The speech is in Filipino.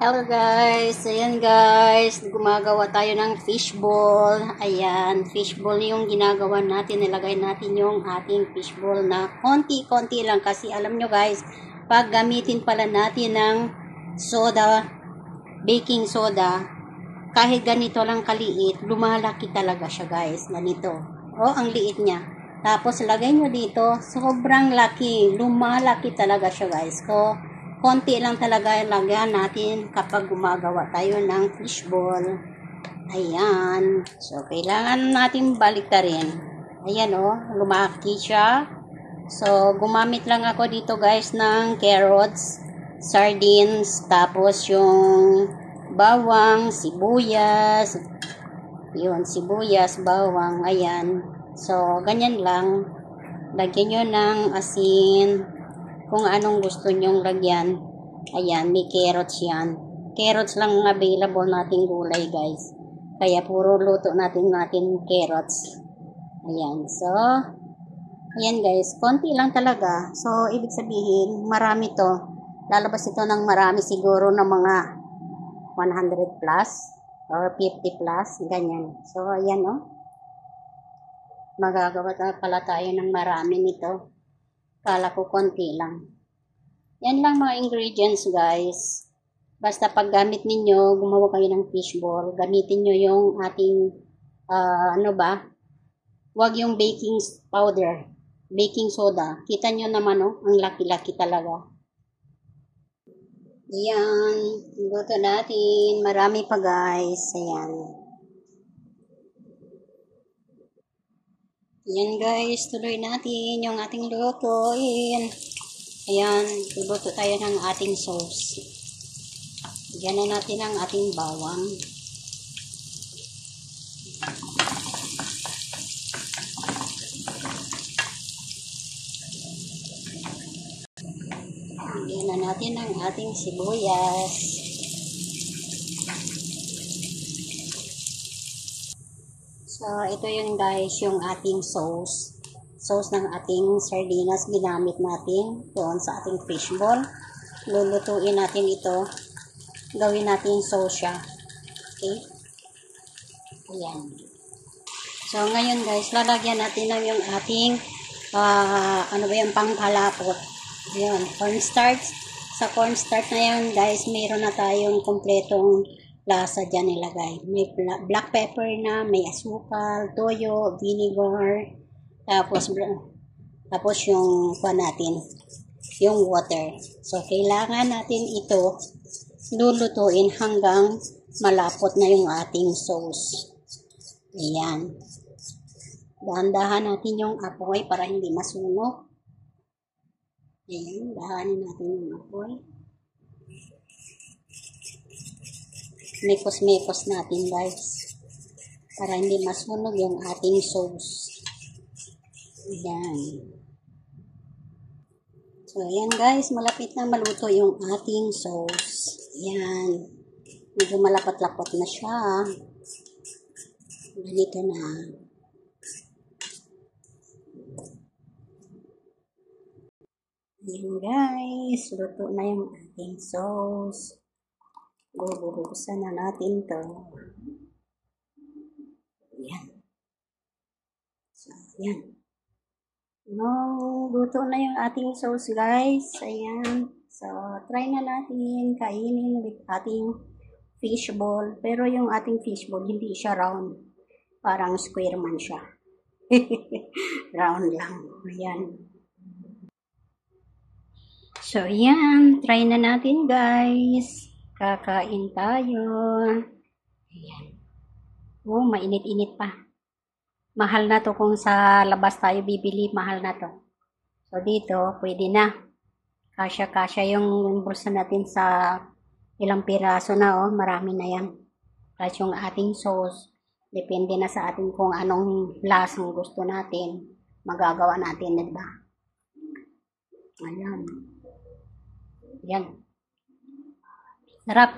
Hello guys, ayan guys, gumagawa tayo ng fishball. Ayan, fishball yung ginagawa natin. Nilagay natin yung ating fishball na konti-konti lang kasi alam nyo guys, pag gamitin pala natin ng soda, baking soda, kahit ganito lang kaliit, lumalaki talaga siya guys, ganito. O, ang liit niya. Tapos lagay nyo dito, sobrang laki, lumalaki talaga siya guys. So, konti lang talaga lagyan natin kapag gumagawa tayo ng fishball. Ayan. So, kailangan natin baliktarin. Ayan o, lumaki siya. So, gumamit lang ako dito guys ng carrots, sardines, tapos yung bawang, sibuyas. Yun, sibuyas, bawang, ayan. So, ganyan lang. Lagyan nyo ng asin, kung anong gusto nyong lagyan. Ayan, may carrots yan. Carrots lang ang available nating gulay guys. Kaya puro luto natin carrots. Ayan, so, ayan guys, konti lang talaga. So, ibig sabihin, marami to. Lalabas ito ng marami siguro ng mga 100 plus or 50 plus, ganyan. So, ayan o. Magagawa pala tayo ng marami nito. Kala ko konti lang. Yan lang mga ingredients guys. Basta pag gamit ninyo, gumawa kayo ng fishball, gamitin nyo yung ating, wag yung baking powder, baking soda. Kita nyo naman ang laki-laki talaga. Yan, luto natin. Marami pa guys. Ayan. Yan guys, tuloy natin yung ating lutuin. Ayan, luto tayo ng ating sauce. Bigyan na natin ang ating bawang. Bigyan na natin ang ating sibuyas. So, ito yun guys, yung ating sauce. Sauce ng ating sardinas ginamit natin doon sa ating fishball. Lulutuin natin ito. Gawin natin sauce siya. Okay? Ayan. So, ngayon guys, lalagyan natin lang yung ating yung pangpalapot. Ayan, cornstarch. Sa cornstarch na yan guys, mayroon na tayong kompletong lasa dyan nilagay. May black pepper na, may asukal, toyo, vinegar, tapos yung yung water. So, kailangan natin ito lulutuin hanggang malapot na yung ating sauce. Ayan. Dahan-dahan natin yung apoy para hindi masunog. Ayan, dahanin natin yung apoy. Mekos-mekos natin guys para hindi masunog yung ating sauce. Ayan. So ayan guys, malapit na maluto yung ating sauce. Ayan, medyo malapot-lapot na siya. Ganito na. Ayan guys, luto na yung ating sauce. Bubuhusan na natin to. Ayan. So, ayan. Luto na yung ating sauce guys. Ayan. So, try na natin kainin with ating fishball. Pero yung ating fishball, hindi siya round. Parang square man siya. Round lang. Ayan. So, ayan. Try na natin guys. Kakain tayo. Ayan. Oh, mainit-init pa. Mahal na to kung sa labas tayo bibili. Mahal na to. So, dito, pwede na. Kasya-kasya yung bulsa natin sa ilang piraso na. Oh, marami na yan. Plus yung ating sauce. Depende na sa atin kung anong lasang gusto natin. Magagawa natin, diba? Ayan. Ayan. Sarap.